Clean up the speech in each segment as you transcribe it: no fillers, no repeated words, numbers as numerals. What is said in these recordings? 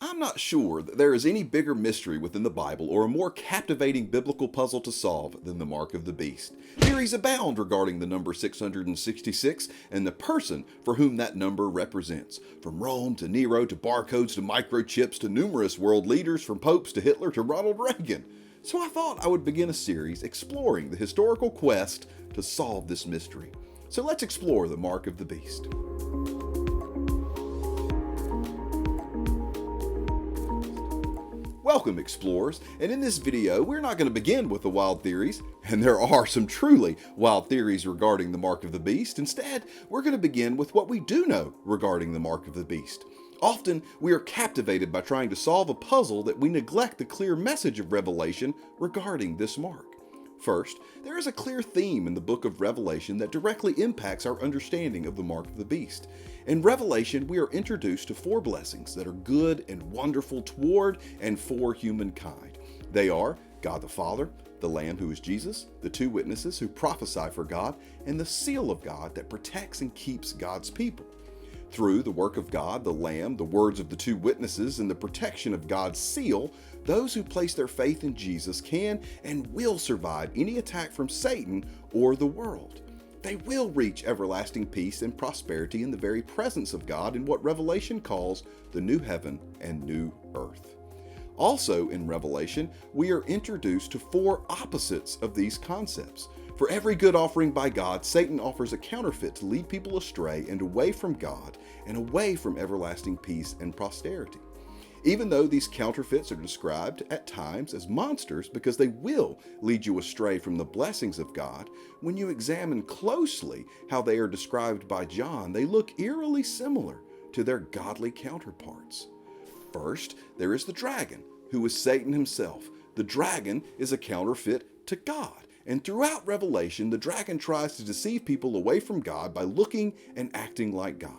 I'm not sure that there is any bigger mystery within the Bible or a more captivating biblical puzzle to solve than the mark of the beast. Theories abound regarding the number 666 and the person for whom that number represents. From Rome to Nero to barcodes to microchips to numerous world leaders, from popes to Hitler to Ronald Reagan. So I thought I would begin a series exploring the historical quest to solve this mystery. So let's explore the mark of the beast. Welcome, explorers, and in this video we're not going to begin with the wild theories, and there are some truly wild theories regarding the mark of the beast. Instead, we're going to begin with what we do know regarding the mark of the beast. Often we are captivated by trying to solve a puzzle that we neglect the clear message of Revelation regarding this mark. First, there is a clear theme in the book of Revelation that directly impacts our understanding of the mark of the beast. In Revelation, we are introduced to four blessings that are good and wonderful toward and for humankind. They are God the Father, the Lamb who is Jesus, the two witnesses who prophesy for God, and the seal of God that protects and keeps God's people. Through the work of God, the Lamb, the words of the two witnesses, and the protection of God's seal, those who place their faith in Jesus can and will survive any attack from Satan or the world. They will reach everlasting peace and prosperity in the very presence of God in what Revelation calls the new heaven and new earth. Also in Revelation, we are introduced to four opposites of these concepts. For every good offering by God, Satan offers a counterfeit to lead people astray and away from God and away from everlasting peace and prosperity. Even though these counterfeits are described at times as monsters because they will lead you astray from the blessings of God, when you examine closely how they are described by John, they look eerily similar to their godly counterparts. First, there is the dragon, who is Satan himself. The dragon is a counterfeit to God. And throughout Revelation, the dragon tries to deceive people away from God by looking and acting like God.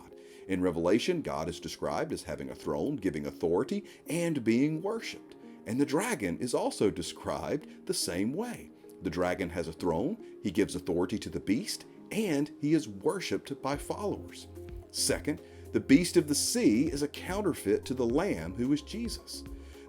In Revelation, God is described as having a throne, giving authority, and being worshipped. And the dragon is also described the same way. The dragon has a throne, he gives authority to the beast, and he is worshipped by followers. Second, the beast of the sea is a counterfeit to the Lamb who is Jesus.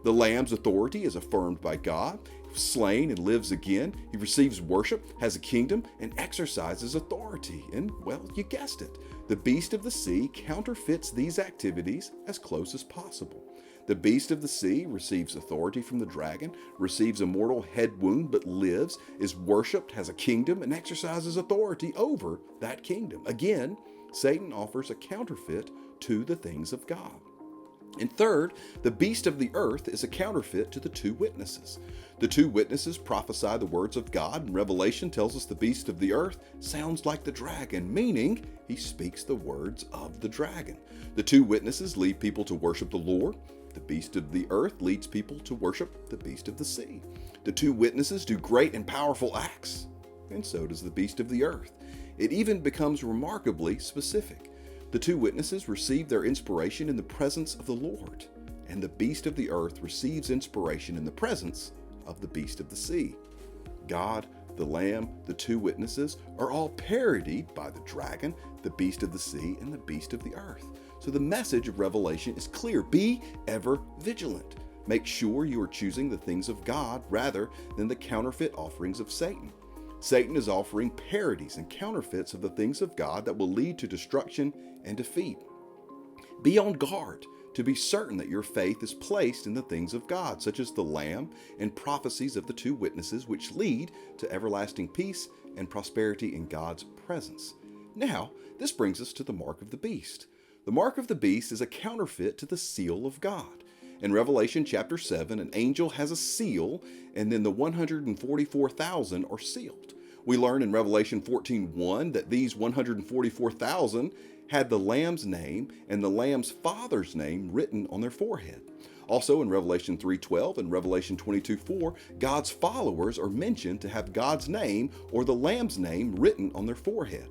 The Lamb's authority is affirmed by God, slain and lives again. He receives worship, has a kingdom, and exercises authority. And, well, you guessed it. The beast of the sea counterfeits these activities as close as possible. The beast of the sea receives authority from the dragon, receives a mortal head wound but lives, is worshipped, has a kingdom, and exercises authority over that kingdom. Again, Satan offers a counterfeit to the things of God. And third, the beast of the earth is a counterfeit to the two witnesses. The two witnesses prophesy the words of God, and Revelation tells us the beast of the earth sounds like the dragon, meaning he speaks the words of the dragon. The two witnesses lead people to worship the Lord. The beast of the earth leads people to worship the beast of the sea. The two witnesses do great and powerful acts, and so does the beast of the earth. It even becomes remarkably specific. The two witnesses receive their inspiration in the presence of the Lord, and the beast of the earth receives inspiration in the presence of the beast of the sea. God, the Lamb, the two witnesses are all parodied by the dragon, the beast of the sea, and the beast of the earth. So the message of Revelation is clear. Be ever vigilant. Make sure you are choosing the things of God rather than the counterfeit offerings of Satan. Satan is offering parodies and counterfeits of the things of God that will lead to destruction and defeat. Be on guard to be certain that your faith is placed in the things of God, such as the Lamb and prophecies of the two witnesses, which lead to everlasting peace and prosperity in God's presence. Now, this brings us to the mark of the beast. The mark of the beast is a counterfeit to the seal of God. In Revelation chapter 7, an angel has a seal, and then the 144,000 are sealed. We learn in Revelation 14:1 that these 144,000 had the Lamb's name and the Lamb's father's name written on their forehead. Also in Revelation 3:12 and Revelation 22:4, God's followers are mentioned to have God's name or the Lamb's name written on their forehead.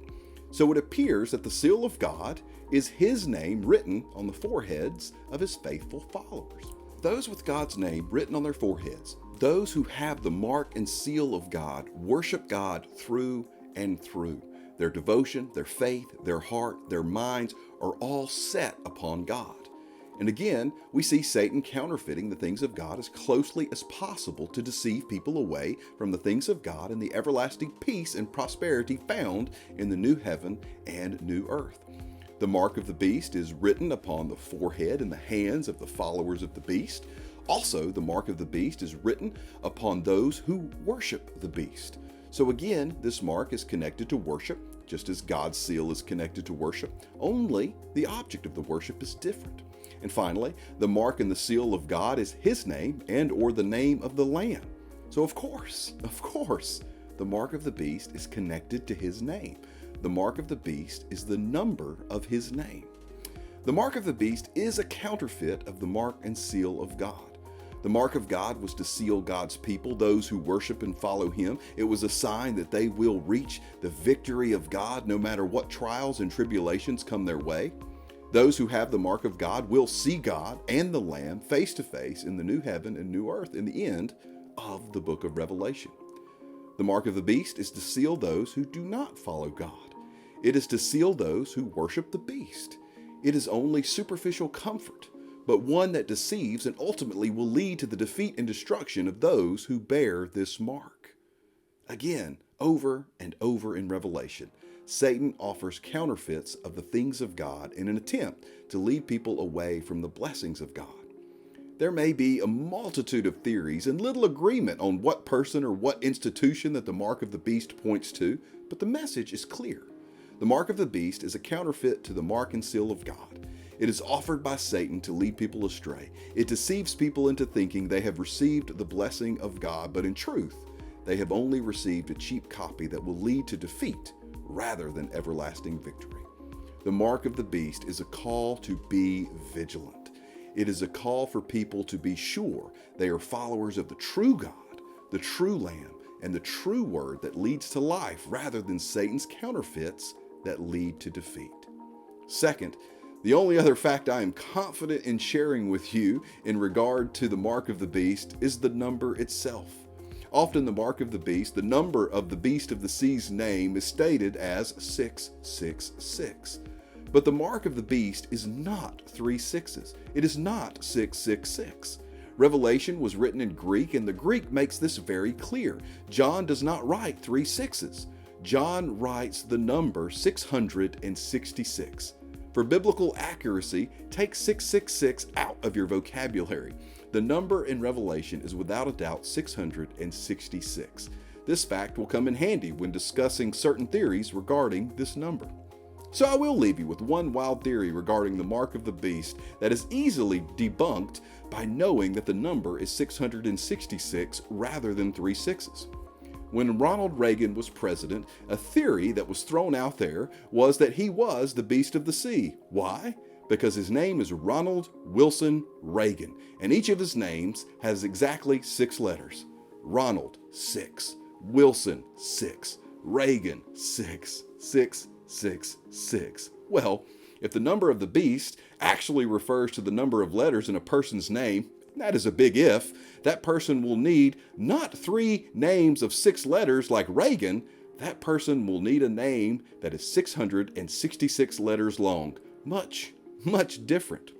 So it appears that the seal of God is his name written on the foreheads of his faithful followers. Those with God's name written on their foreheads, those who have the mark and seal of God, worship God through and through. Their devotion, their faith, their heart, their minds are all set upon God. And again, we see Satan counterfeiting the things of God as closely as possible to deceive people away from the things of God and the everlasting peace and prosperity found in the new heaven and new earth. The mark of the beast is written upon the forehead and the hands of the followers of the beast. Also, the mark of the beast is written upon those who worship the beast. So again, this mark is connected to worship, just as God's seal is connected to worship, only the object of the worship is different. And finally, the mark and the seal of God is His name and or the name of the Lamb. So of course, the mark of the beast is connected to His name. The mark of the beast is the number of His name. The mark of the beast is a counterfeit of the mark and seal of God. The mark of God was to seal God's people, those who worship and follow Him. It was a sign that they will reach the victory of God no matter what trials and tribulations come their way. Those who have the mark of God will see God and the Lamb face to face in the new heaven and new earth in the end of the book of Revelation. The mark of the beast is to seal those who do not follow God. It is to seal those who worship the beast. It is only superficial comfort, but one that deceives and ultimately will lead to the defeat and destruction of those who bear this mark. Again, over and over in Revelation, Satan offers counterfeits of the things of God in an attempt to lead people away from the blessings of God. There may be a multitude of theories and little agreement on what person or what institution that the mark of the beast points to, but the message is clear. The mark of the beast is a counterfeit to the mark and seal of God. It is offered by Satan to lead people astray. It deceives people into thinking they have received the blessing of God, but in truth, they have only received a cheap copy that will lead to defeat rather than everlasting victory. The mark of the beast is a call to be vigilant. It is a call for people to be sure they are followers of the true God, the true Lamb, and the true word that leads to life rather than Satan's counterfeits that lead to defeat. Second, the only other fact I am confident in sharing with you in regard to the mark of the beast is the number itself. Often the mark of the beast, the number of the beast of the sea's name, is stated as 666. But the mark of the beast is not 3 sixes. It is not 666. Revelation was written in Greek, and the Greek makes this very clear. John does not write 3 sixes. John writes the number 666. For biblical accuracy, take 666 out of your vocabulary. The number in Revelation is without a doubt 666. This fact will come in handy when discussing certain theories regarding this number. So I will leave you with one wild theory regarding the mark of the beast that is easily debunked by knowing that the number is 666 rather than 3 sixes. When Ronald Reagan was president, a theory that was thrown out there was that he was the beast of the sea. Why? Because his name is Ronald Wilson Reagan, and each of his names has exactly 6 letters. Ronald, 6. Wilson, 6. Reagan, 6. 6, 6, 6. Well, if the number of the beast actually refers to the number of letters in a person's name, that is a big if, that person will need not 3 names of 6 letters like Reagan. That person will need a name that is 666 letters long. Much different.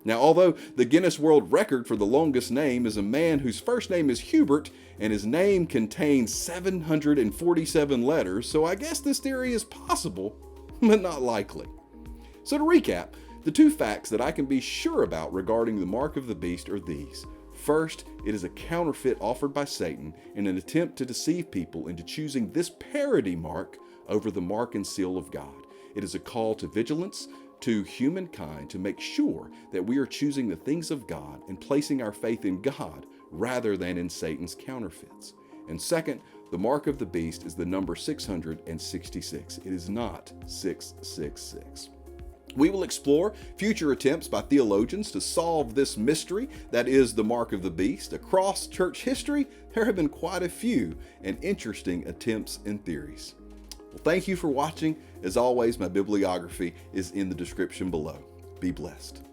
Now, although the Guinness World Record for the longest name is a man whose first name is Hubert and his name contains 747 letters, so I guess this theory is possible, but not likely. So to recap, the 2 facts that I can be sure about regarding the mark of the beast are these. First, it is a counterfeit offered by Satan in an attempt to deceive people into choosing this parody mark over the mark and seal of God. It is a call to vigilance to humankind to make sure that we are choosing the things of God and placing our faith in God rather than in Satan's counterfeits. And second, the mark of the beast is the number 666. It is not 666. We will explore future attempts by theologians to solve this mystery that is the mark of the beast. Across church history, there have been quite a few and interesting attempts and theories. Well, thank you for watching. As always, my bibliography is in the description below. Be blessed.